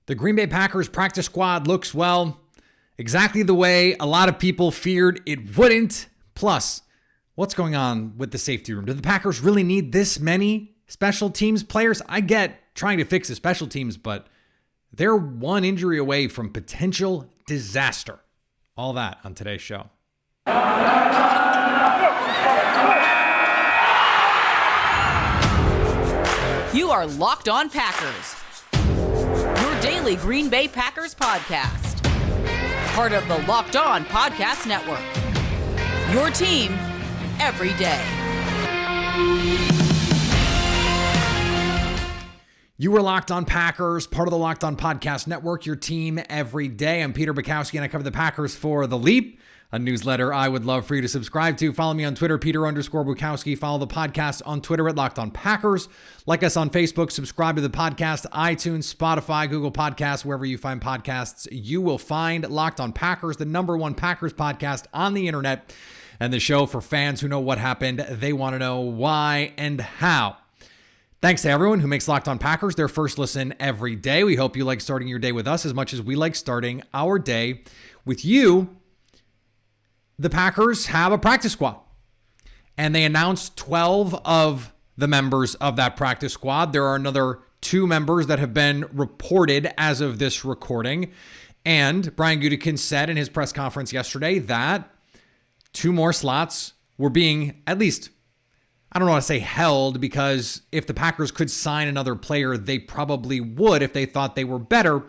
The Green Bay Packers practice squad looks, well, exactly the way a lot of people feared it wouldn't. Plus, what's going on with the safety room? Do the Packers really need this many special teams players? I get trying to fix the special teams, but they're one injury away from potential disaster. All that on today's show. You are Locked On Packers, your daily Green Bay Packers podcast. Part of the Locked On Podcast Network, your team every day. You are Locked On Packers, part of the Locked On Podcast Network, your team every day. I'm Peter Bukowski, and I cover the Packers for The Leap, a newsletter I would love for you to subscribe to. Follow me on Twitter, Peter_Bukowski. Follow the podcast on Twitter at Locked On Packers. Like us on Facebook. Subscribe to the podcast, iTunes, Spotify, Google Podcasts, wherever you find podcasts. You will find Locked On Packers, the #1 Packers podcast on the internet, and the show for fans who know what happened. They want to know why and how. Thanks to everyone who makes Locked On Packers their first listen every day. We hope you like starting your day with us as much as we like starting our day with you. The Packers have a practice squad, and they announced 12 of the members of that practice squad. There are another 2 members that have been reported as of this recording, and Brian Gutekunst said in his press conference yesterday that 2 more slots were being, at least, I don't want to say held, because if the Packers could sign another player, they probably would if they thought they were better,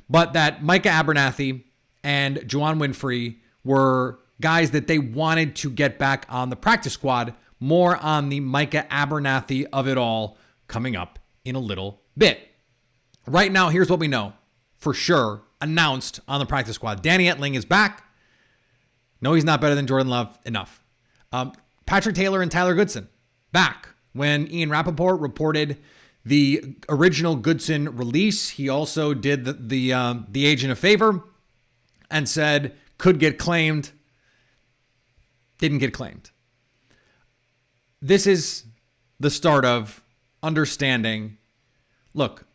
but that Micah Abernathy and Juwan Winfrey were guys that they wanted to get back on the practice squad. More on the Micah Abernathy of it all coming up in a little bit. Right now, here's what we know for sure announced on the practice squad. Danny Etling is back. No, he's not better than Jordan Love. Enough. Patrick Taylor and Tyler Goodson back. When Ian Rappaport reported the original Goodson release, he also did the agent a favor and said could get claimed. Didn't get claimed. This is the start of understanding. Look,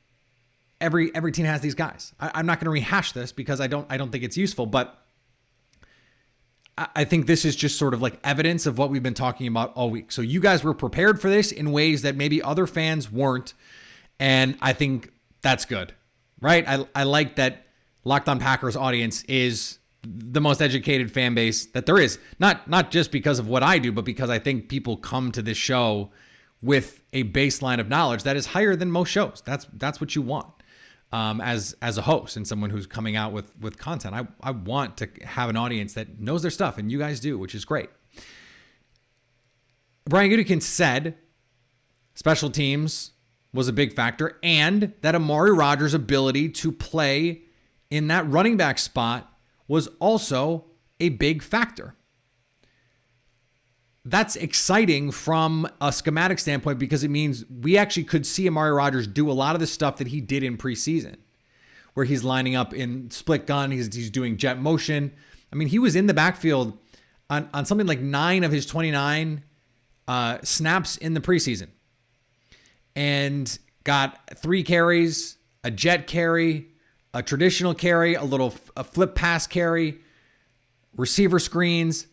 every team has these guys. I'm not going to rehash this because I don't think it's useful, but I think this is just sort of like evidence of what we've been talking about all week. So you guys were prepared for this in ways that maybe other fans weren't, and I think that's good, right? I like that Locked On Packers audience is the most educated fan base that there is. Not just because of what I do, but because I think people come to this show with a baseline of knowledge that is higher than most shows. That's what you want as a host and someone who's coming out with content. I want to have an audience that knows their stuff, and you guys do, which is great. Brian Gutekunst said special teams was a big factor, and that Amari Rodgers' ability to play in that running back spot was also a big factor. That's exciting from a schematic standpoint because it means we actually could see Amari Rodgers do a lot of the stuff that he did in preseason, where he's lining up in split gun, he's doing jet motion. I mean, he was in the backfield on something like 9 of his 29 snaps in the preseason and got 3 carries, a jet carry, a traditional carry, a flip pass carry, receiver screens.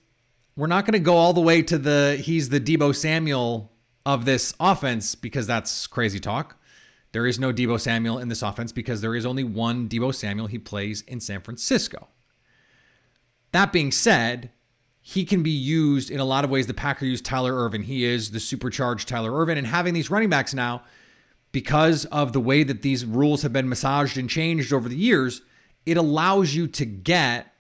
We're not going to go all the way to he's the Deebo Samuel of this offense because that's crazy talk. There is no Deebo Samuel in this offense because there is only one Deebo Samuel. He plays in San Francisco. That being said, he can be used in a lot of ways. The Packers use Tyler Ervin. He is the supercharged Tyler Ervin, and having these running backs now, because of the way that these rules have been massaged and changed over the years, it allows you to get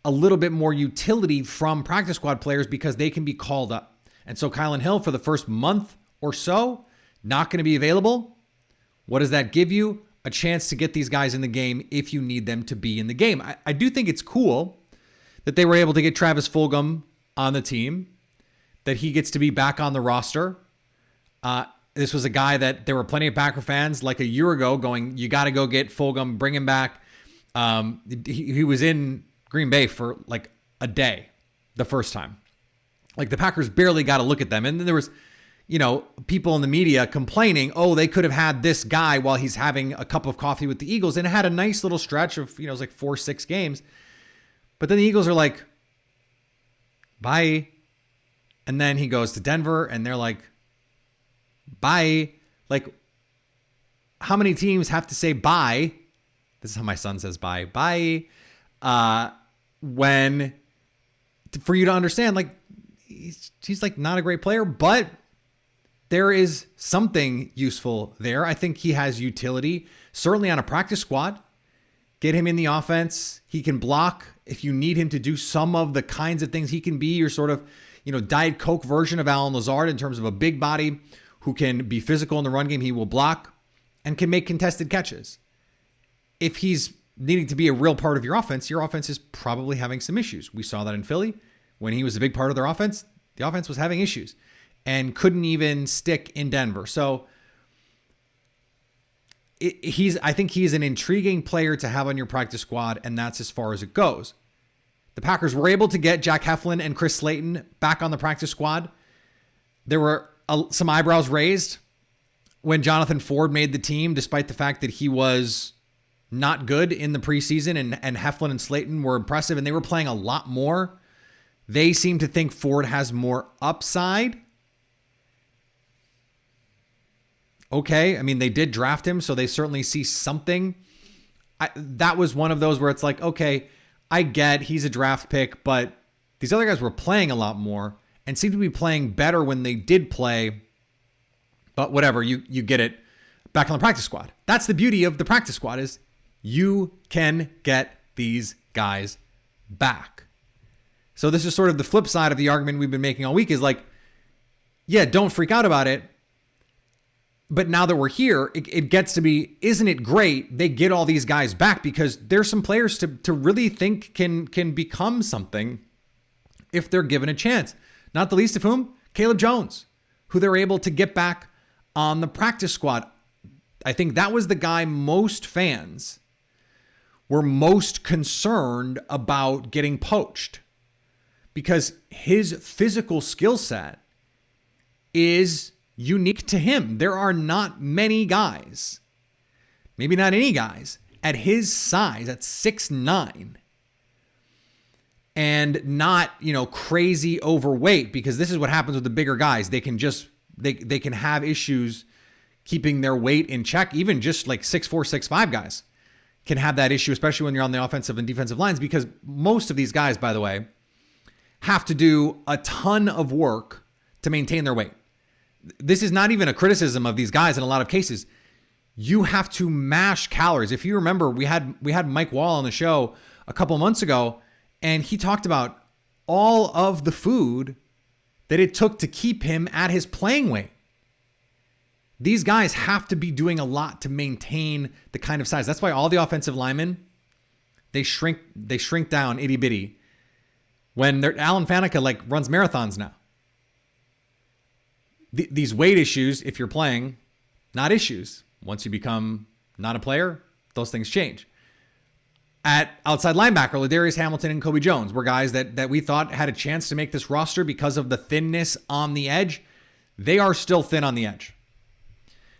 a little bit more utility from practice squad players because they can be called up. And so Kylan Hill, for the first month or so, not going to be available. What does that give you? A chance to get these guys in the game if you need them to be in the game. I do think it's cool that they were able to get Travis Fulgham on the team, that he gets to be back on the roster. This was a guy that there were plenty of Packer fans like a year ago going, you got to go get Fulgham, bring him back. He was in Green Bay for like a day the first time. Like the Packers barely got to look at them. And then there was, people in the media complaining, oh, they could have had this guy while he's having a cup of coffee with the Eagles, and it had a nice little stretch of, it was like 4-6 games. But then the Eagles are like, bye. And then he goes to Denver and they're like, bye. Like, how many teams have to say bye? This is how my son says bye. Bye. For you to understand, like, he's like not a great player, but there is something useful there. I think he has utility, certainly on a practice squad. Get him in the offense. He can block if you need him to do some of the kinds of things. He can be your sort of, Diet Coke version of Allen Lazard in terms of a big body who can be physical in the run game. He will block and can make contested catches. If he's needing to be a real part of your offense is probably having some issues. We saw that in Philly. When he was a big part of their offense, the offense was having issues and couldn't even stick in Denver. So I think he's an intriguing player to have on your practice squad, and that's as far as it goes. The Packers were able to get Jack Heflin and Chris Slayton back on the practice squad. There were some eyebrows raised when Jonathan Ford made the team, despite the fact that he was not good in the preseason, and Heflin and Slayton were impressive, and they were playing a lot more. They seem to think Ford has more upside. Okay, I mean, they did draft him, so they certainly see something. That was one of those where it's like, okay, I get he's a draft pick, but these other guys were playing a lot more and seemed to be playing better when they did play. But whatever, you get it back on the practice squad. That's the beauty of the practice squad, is you can get these guys back. So this is sort of the flip side of the argument we've been making all week, is like, yeah, don't freak out about it. But now that we're here, it gets to be, isn't it great they get all these guys back, because there's some players to really think can become something if they're given a chance. Not the least of whom, Caleb Jones, who they're able to get back on the practice squad. I think that was the guy most fans were most concerned about getting poached, because his physical skill set is unique to him. There are not many guys, maybe not any guys, at his size, at 6'9", and not, crazy overweight, because this is what happens with the bigger guys. They can just, they can have issues keeping their weight in check. Even just like 6'4", 6'5" guys can have that issue, especially when you're on the offensive and defensive lines, because most of these guys, by the way, have to do a ton of work to maintain their weight. This is not even a criticism of these guys in a lot of cases. You have to mash calories. If you remember, we had Mike Wall on the show a couple months ago, and he talked about all of the food that it took to keep him at his playing weight. These guys have to be doing a lot to maintain the kind of size. That's why all the offensive linemen, they shrink down itty bitty. When Alan Faneca runs marathons now. These weight issues, if you're playing, not issues. Once you become not a player, those things change. At outside linebacker, Ladarius Hamilton and Kobe Jones were guys that we thought had a chance to make this roster because of the thinness on the edge. They are still thin on the edge.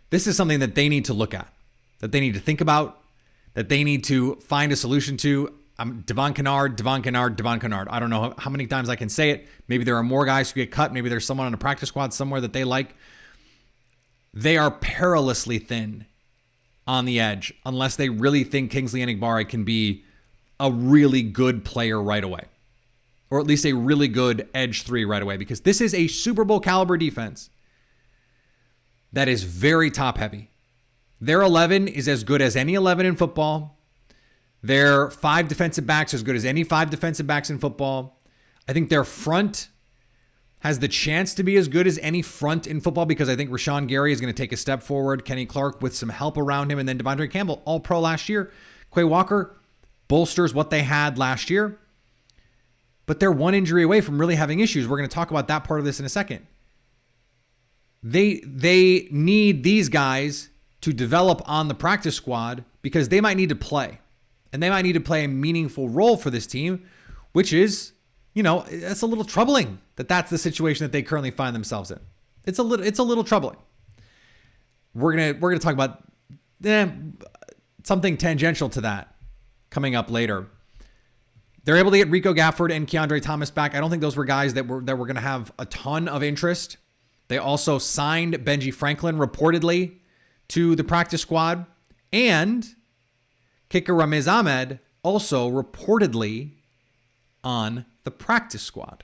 This is something that they need to look at, that they need to think about, that they need to find a solution to. Devon Kennard. I don't know how many times I can say it. Maybe there are more guys who get cut. Maybe there's someone on a practice squad somewhere that they like. They are perilously thin on the edge unless they really think Kingsley Enagbare can be a really good player right away, or at least a really good edge 3 right away, because this is a Super Bowl caliber defense that is very top heavy. Their 11 is as good as any 11 in football. Their 5 defensive backs are as good as any 5 defensive backs in football. I think their front has the chance to be as good as any front in football, because I think Rashawn Gary is going to take a step forward. Kenny Clark with some help around him, and then Devondre Campbell, all pro last year. Quay Walker bolsters what they had last year, but they're one injury away from really having issues. We're going to talk about that part of this in a second. They need these guys to develop on the practice squad, because they might need to play. And they might need to play a meaningful role for this team, which is, that's a little troubling that that's the situation that they currently find themselves in. It's a little troubling. We're gonna talk about something tangential to that coming up later. They're able to get Rico Gafford and Keandre Thomas back. I don't think those were guys that were going to have a ton of interest. They also signed Benji Franklin reportedly to the practice squad, and kicker Ramiz Ahmed also reportedly on the practice squad.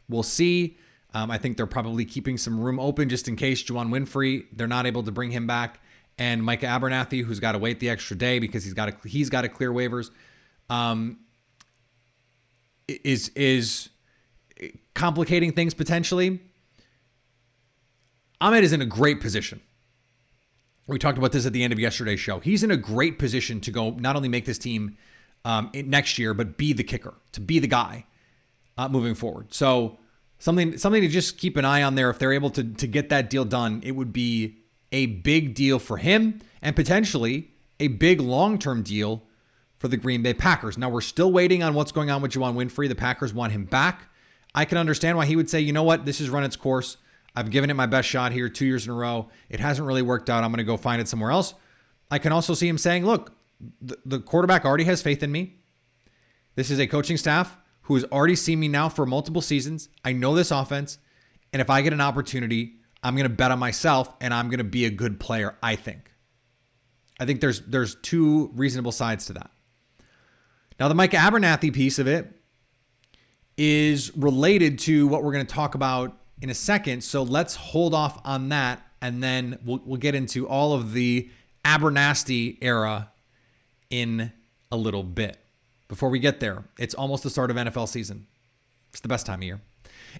We'll see. I think they're probably keeping some room open just in case Juwan Winfrey, they're not able to bring him back. And Micah Abernathy, who's got to wait the extra day because he's got to clear waivers, is complicating things potentially. Ahmed is in a great position. We talked about this at the end of yesterday's show. He's in a great position to go not only make this team next year, but be the kicker, to be the guy moving forward. So something to just keep an eye on there. If they're able to get that deal done, it would be a big deal for him and potentially a big long-term deal for the Green Bay Packers. Now, we're still waiting on what's going on with Juwan Winfrey. The Packers want him back. I can understand why he would say, you know what, this has run its course. I've given it my best shot here 2 years in a row. It hasn't really worked out. I'm going to go find it somewhere else. I can also see him saying, look, the quarterback already has faith in me. This is a coaching staff who has already seen me now for multiple seasons. I know this offense. And if I get an opportunity, I'm going to bet on myself and I'm going to be a good player, I think. I think there's two reasonable sides to that. Now, the Micah Abernathy piece of it is related to what we're going to talk about in a second. So let's hold off on that, and then we'll get into all of the Abernathy era in a little bit. Before we get there, it's almost the start of NFL season. It's the best time of year.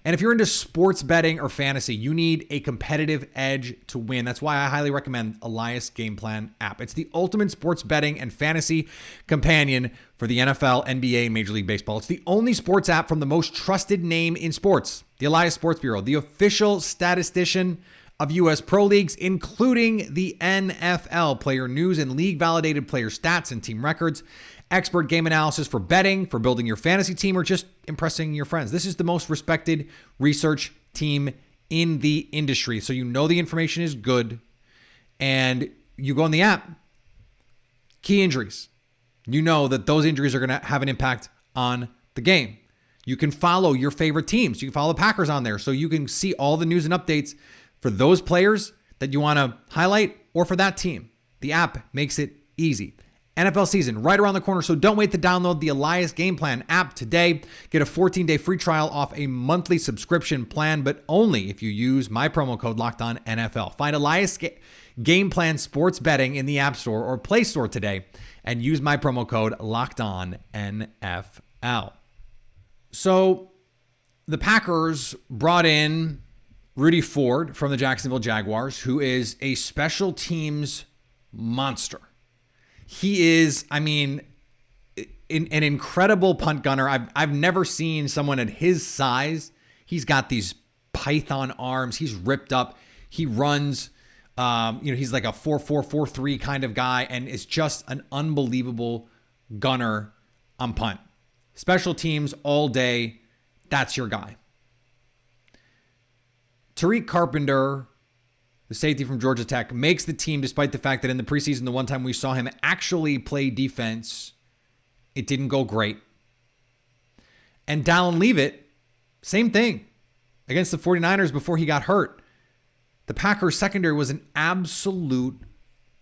And if you're into sports betting or fantasy, you need a competitive edge to win. That's why I highly recommend Elias Game Plan app. It's the ultimate sports betting and fantasy companion for the NFL, NBA, and Major League Baseball. It's the only sports app from the most trusted name in sports, the Elias Sports Bureau, the official statistician of U.S. Pro Leagues, including the NFL, player news and league-validated player stats and team records, expert game analysis for betting, for building your fantasy team, or just impressing your friends. This is the most respected research team in the industry. So you know the information is good. And you go on the app, key injuries. You know that those injuries are going to have an impact on the game. You can follow your favorite teams. You can follow the Packers on there. So you can see all the news and updates for those players that you want to highlight or for that team. The app makes it easy. NFL season right around the corner, so don't wait to download the Elias Game Plan app today. Get a 14-day free trial off a monthly subscription plan, but only if you use my promo code LOCKEDONNFL. Find Elias Game Plan Sports Betting in the App Store or Play Store today and use my promo code LOCKEDONNFL. So the Packers brought in Rudy Ford from the Jacksonville Jaguars, who is a special teams monster. He is, an incredible punt gunner. I've never seen someone at his size. He's got these python arms. He's ripped up. He runs, he's like a 4.4, 4.3 kind of guy, and is just an unbelievable gunner on punt. Special teams all day. That's your guy. Tariq Carpenter, the safety from Georgia Tech, makes the team despite the fact that in the preseason, the one time we saw him actually play defense, it didn't go great. And Dallin Leavitt, same thing. Against the 49ers before he got hurt, the Packers secondary was an absolute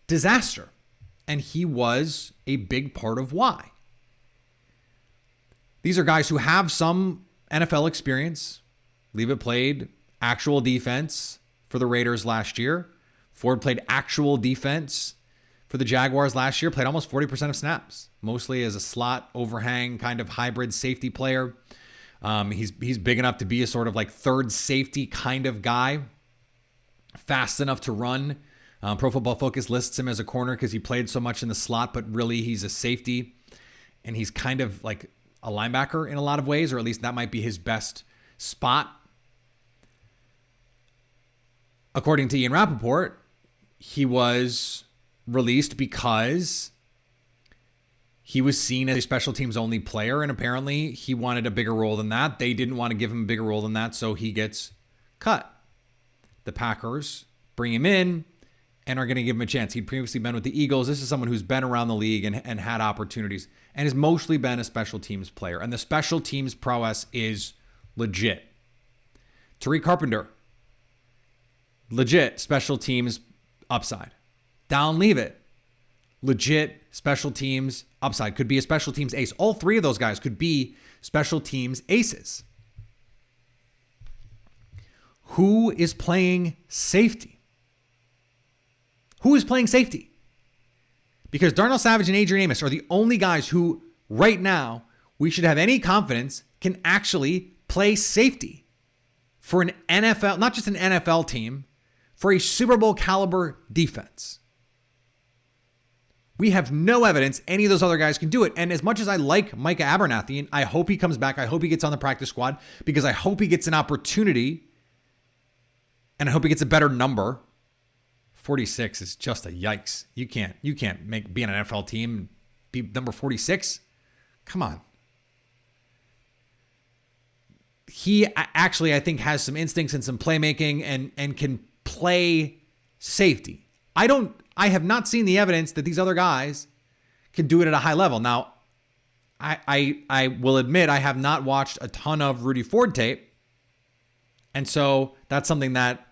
disaster. And he was a big part of why. These are guys who have some NFL experience. Leavitt played actual defense for the Raiders last year. Ford played actual defense for the Jaguars last year, played almost 40% of snaps, mostly as a slot overhang kind of hybrid safety player. He's big enough to be a sort of like third safety kind of guy, fast enough to run. Pro Football Focus lists him as a corner because he played so much in the slot, but really he's a safety, and he's kind of like a linebacker in a lot of ways, or at least that might be his best spot. According to Ian Rappaport, he was released because he was seen as a special teams only player, and apparently he wanted a bigger role than that. They didn't want to give him a bigger role than that, so he gets cut. the Packers bring him in and are going to give him a chance. He'd previously been with the Eagles. This is someone who's been around the league and had opportunities and has mostly been a special teams player. And the special teams prowess is legit. Tariq Carpenter, legit special teams upside. Down Leavitt, legit special teams upside. Could be a special teams ace. All three of those guys could be special teams aces. Who is playing safety? Who is playing safety? Because Darnell Savage and Adrian Amos are the only guys who, right now, we should have any confidence can actually play safety for an NFL, not just an NFL team, for a Super Bowl caliber defense. We have no evidence any of those other guys can do it. And as much as I like Micah Abernathy, and I hope he comes back, I hope he gets on the practice squad because I hope he gets an opportunity and I hope he gets a better number. 46 is just a yikes. You can't be on an NFL team and be number 46. Come on. He actually, I think, has some instincts and some playmaking and can play safety. I have not seen the evidence that these other guys can do it at a high level. Now, I will admit I have not watched a ton of Rudy Ford tape. And so that's something that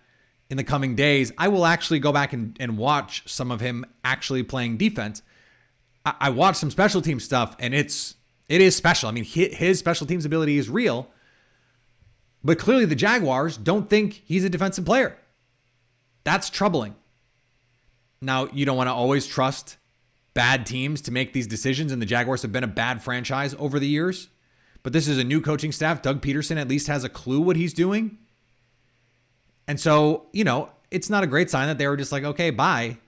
in the coming days, I will actually go back and watch some of him actually playing defense. I watched some special team stuff and it is special. I mean, his special teams ability is real, but clearly the Jaguars don't think he's a defensive player. That's troubling. Now, you don't want to always trust bad teams to make these decisions, and the Jaguars have been a bad franchise over the years. But this is a new coaching staff. Doug Peterson at least has a clue what he's doing. And so, it's not a great sign that they were just like, okay, bye.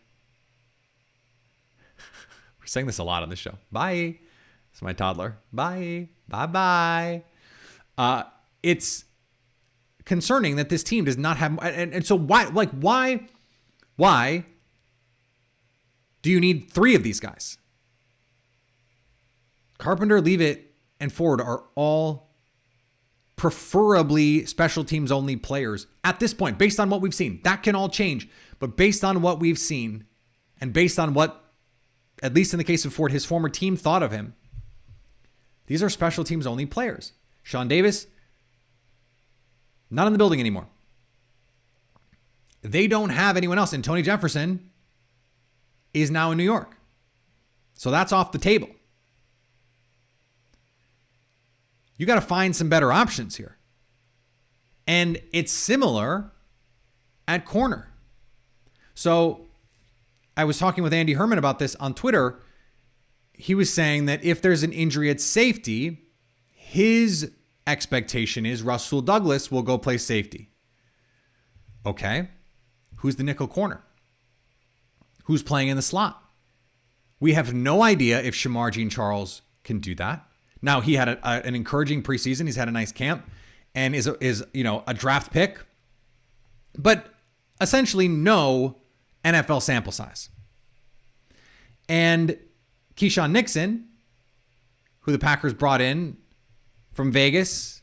We're saying this a lot on this show. Bye. It's my toddler. Bye. Bye-bye. It's concerning that this team does not have, and so why do you need three of these guys? Carpenter, Leavitt, and Ford are all preferably special teams only players at this point, based on what we've seen. That can all change, but based on what we've seen and based on what, at least in the case of Ford, his former team thought of him, these are special teams only players. Sean Davis, not in the building anymore. They don't have anyone else, and Tony Jefferson is now in New York. So that's off the table. You got to find some better options here. And it's similar at corner. So I was talking with Andy Herman about this on Twitter. He was saying that if there's an injury at safety, his expectation is Rasul Douglas will go play safety. Okay. Who's the nickel corner? Who's playing in the slot? We have no idea if Shamar Jean-Charles can do that. Now, he had an encouraging preseason. He's had a nice camp and is a draft pick, but essentially no NFL sample size. And Keyshawn Nixon, who the Packers brought in from Vegas,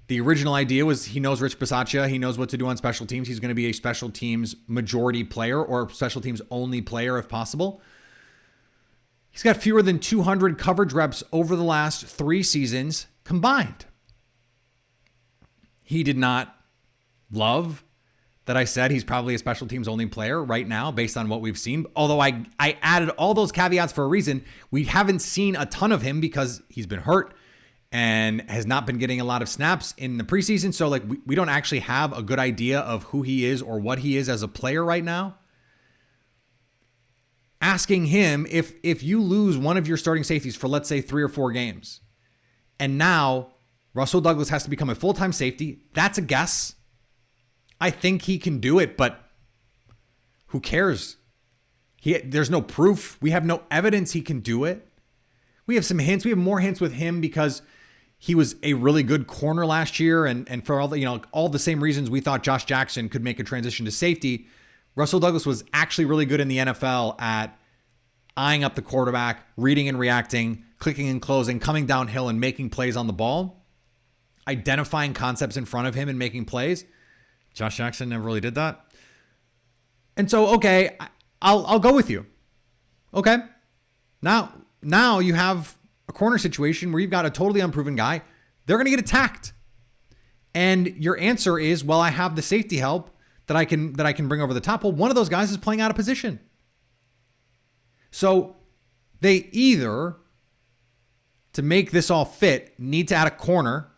the original idea was he knows Rich Bisaccia. He knows what to do on special teams. He's going to be a special teams majority player or special teams only player if possible. He's got fewer than 200 coverage reps over the last 3 seasons combined. He did not love that I said he's probably a special teams only player right now based on what we've seen. Although I added all those caveats for a reason. We haven't seen a ton of him because he's been hurt and has not been getting a lot of snaps in the preseason. So we don't actually have a good idea of who he is or what he is as a player right now. Asking him if you lose one of your starting safeties for, let's say, 3 or 4 games, and now Russell Douglas has to become a full-time safety, that's a guess. I think he can do it, but who cares? There's no proof. We have no evidence he can do it. We have some hints. We have more hints with him because he was a really good corner last year, and for all the same reasons we thought Josh Jackson could make a transition to safety, Russell Douglas was actually really good in the NFL at eyeing up the quarterback, reading and reacting, clicking and closing, coming downhill and making plays on the ball, identifying concepts in front of him and making plays. Josh Jackson never really did that. And so, okay, I'll go with you. Okay. Now you have a corner situation where you've got a totally unproven guy. They're going to get attacked. And your answer is, well, I have the safety help that I can bring over the top. Well, one of those guys is playing out of position. So they either, to make this all fit, need to add a corner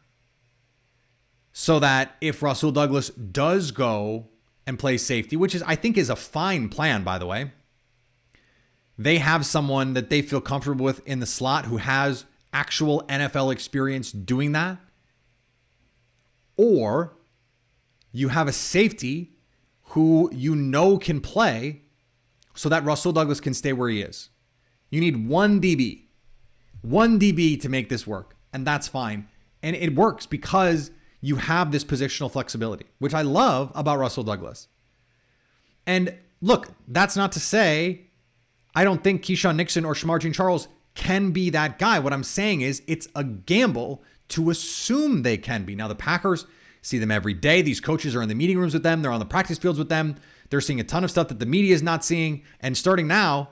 so that if Rasul Douglas does go and play safety, which I think is a fine plan, by the way, they have someone that they feel comfortable with in the slot who has actual NFL experience doing that. Or you have a safety who you know can play so that Rasul Douglas can stay where he is. You need one DB to make this work, and that's fine. And it works because you have this positional flexibility, which I love about Rasul Douglas. And look, that's not to say I don't think Keyshawn Nixon or Shamar Jean-Charles can be that guy. What I'm saying is it's a gamble to assume they can be. Now, the Packers see them every day. These coaches are in the meeting rooms with them. They're on the practice fields with them. They're seeing a ton of stuff that the media is not seeing. And starting now,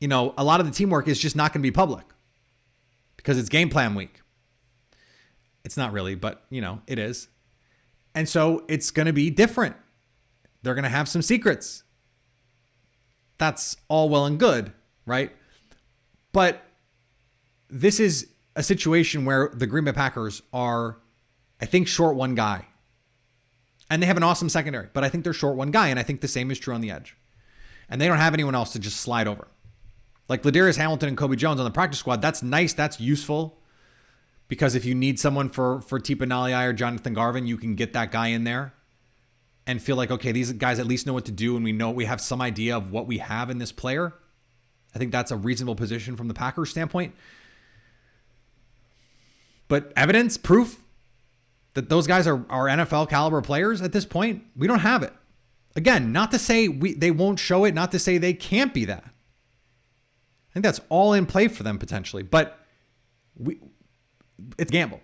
a lot of the teamwork is just not going to be public because it's game plan week. It's not really, but, it is. And so it's going to be different. They're going to have some secrets. That's all well and good, right? But this is a situation where the Green Bay Packers are, I think, short one guy. And they have an awesome secondary, but I think they're short one guy, and I think the same is true on the edge. And they don't have anyone else to just slide over. Like Ladarius Hamilton and Kobe Jones on the practice squad, that's nice, that's useful. Because if you need someone for Tipa Naliai or Jonathan Garvin, you can get that guy in there and feel like, okay, these guys at least know what to do, and we have some idea of what we have in this player. I think that's a reasonable position from the Packers standpoint. But evidence, proof that those guys are NFL caliber players at this point, we don't have it. Again, not to say they won't show it, not to say they can't be that. I think that's all in play for them potentially, but it's a gamble.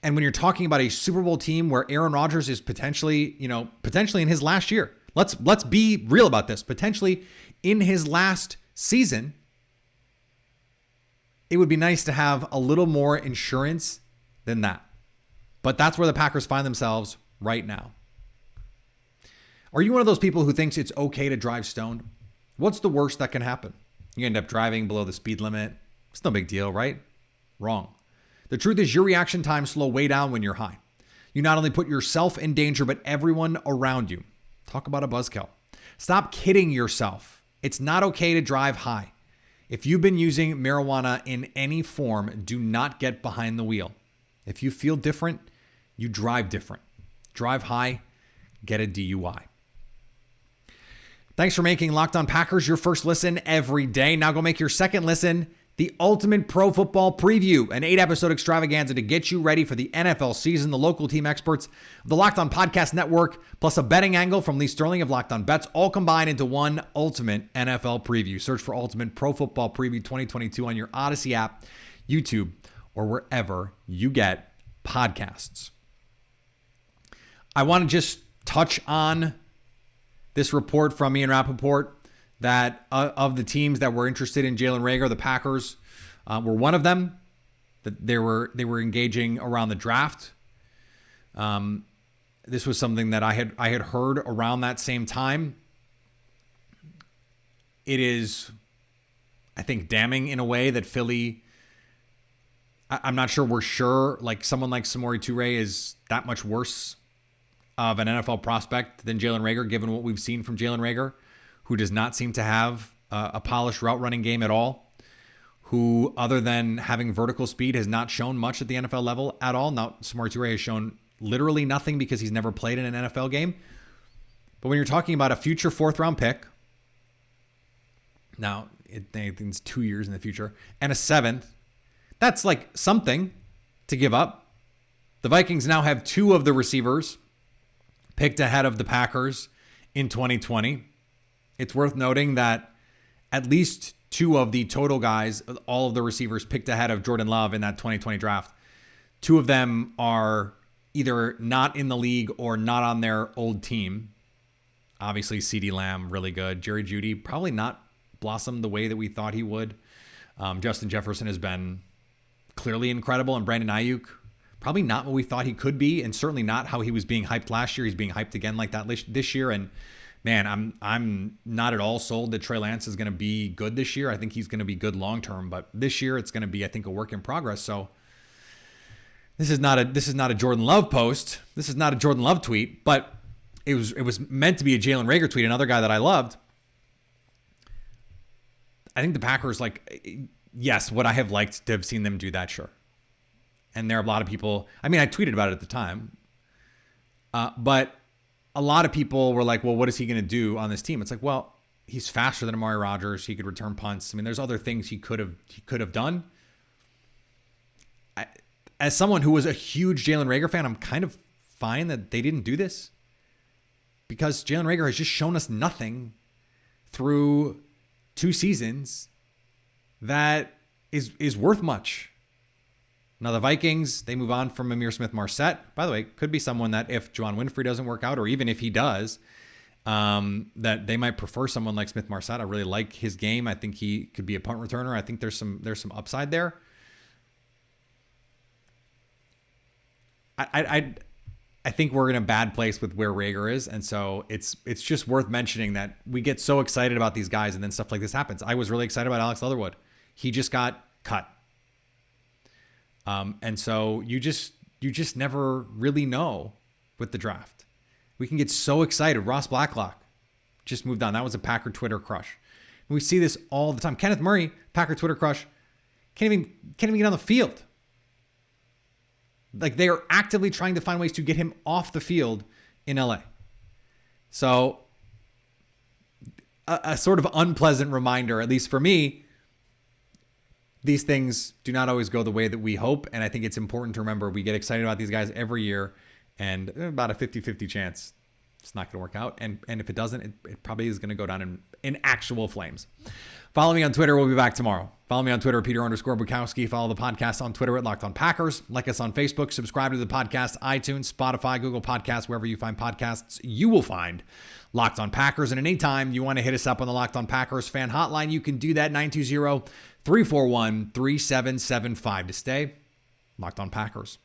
And when you're talking about a Super Bowl team where Aaron Rodgers is potentially in his last year, let's be real about this, potentially in his last season, it would be nice to have a little more insurance than that. But that's where the Packers find themselves right now. Are you one of those people who thinks it's okay to drive stoned? What's the worst that can happen? You end up driving below the speed limit. It's no big deal, right? Wrong. The truth is your reaction times slow way down when you're high. You not only put yourself in danger, but everyone around you. Talk about a buzzkill. Stop kidding yourself. It's not okay to drive high. If you've been using marijuana in any form, do not get behind the wheel. If you feel different, you drive different. Drive high, get a DUI. Thanks for making Locked On Packers your first listen every day. Now go make your second listen the Ultimate Pro Football Preview, an 8-episode extravaganza to get you ready for the NFL season. The local team experts of the Locked On Podcast Network, plus a betting angle from Lee Sterling of Locked On Bets, all combined into one ultimate NFL preview. Search for Ultimate Pro Football Preview 2022 on your Odyssey app, YouTube, or wherever you get podcasts. I want to just touch on this report from Ian Rappaport that of the teams that were interested in Jalen Reagor, the Packers were one of them. That they were engaging around the draft. This was something that I had heard around that same time. It is, I think, damning in a way that Philly. I'm not sure we're sure. Like someone like Samori Toure is that much worse of an NFL prospect than Jalen Reagor, given what we've seen from Jalen Reagor, who does not seem to have a polished route running game at all, who, other than having vertical speed, has not shown much at the NFL level at all. Now, Samori Toure has shown literally nothing because he's never played in an NFL game. But when you're talking about a future fourth-round pick, now, I think it's 2 years in the future, and a seventh, that's like something to give up. The Vikings now have two of the receivers picked ahead of the Packers in 2020. It's worth noting that at least two of the total guys, all of the receivers picked ahead of Jordan Love in that 2020 draft, two of them are either not in the league or not on their old team. Obviously, CeeDee Lamb, really good. Jerry Jeudy, probably not blossomed the way that we thought he would. Justin Jefferson has been clearly incredible. And Brandon Ayuk, probably not what we thought he could be, and certainly not how he was being hyped last year. He's being hyped again like that this year. And man, I'm not at all sold that Trey Lance is going to be good this year. I think he's going to be good long term, but this year it's going to be, I think, a work in progress. So this is not a Jordan Love post. This is not a Jordan Love tweet, but it was meant to be a Jalen Reagor tweet, another guy that I loved. I think the Packers, yes, would I have liked to have seen them do that? Sure. And there are a lot of people, I tweeted about it at the time, but a lot of people were like, well, what is he going to do on this team? It's like, well, he's faster than Amari Rodgers. He could return punts. There's other things he could have done. As someone who was a huge Jalen Reagor fan, I'm kind of fine that they didn't do this, because Jalen Reagor has just shown us nothing through 2 seasons that is worth much. Now the Vikings, they move on from Amir Smith-Marset. By the way, could be someone that if Juwan Winfrey doesn't work out, or even if he does, that they might prefer someone like Smith-Marset. I really like his game. I think he could be a punt returner. I think there's some upside there. I think we're in a bad place with where Reagor is, and so it's just worth mentioning that we get so excited about these guys, and then stuff like this happens. I was really excited about Alex Leatherwood. He just got cut. And so you just never really know with the draft. We can get so excited. Ross Blacklock just moved on. That was a Packer Twitter crush. We see this all the time. Kenneth Murray, Packer Twitter crush, can't even get on the field. They are actively trying to find ways to get him off the field in LA. So a sort of unpleasant reminder, at least for me. These things do not always go the way that we hope. And I think it's important to remember we get excited about these guys every year, and about a 50-50 chance it's not going to work out. And if it doesn't, it probably is going to go down in actual flames. Follow me on Twitter. We'll be back tomorrow. Follow me on Twitter, Peter_Bukowski. Follow the podcast on Twitter at Locked On Packers. Like us on Facebook. Subscribe to the podcast, iTunes, Spotify, Google Podcasts, wherever you find podcasts, you will find Locked On Packers. And anytime you want to hit us up on the Locked On Packers fan hotline, you can do that, 920-341-3775 to stay Locked On Packers.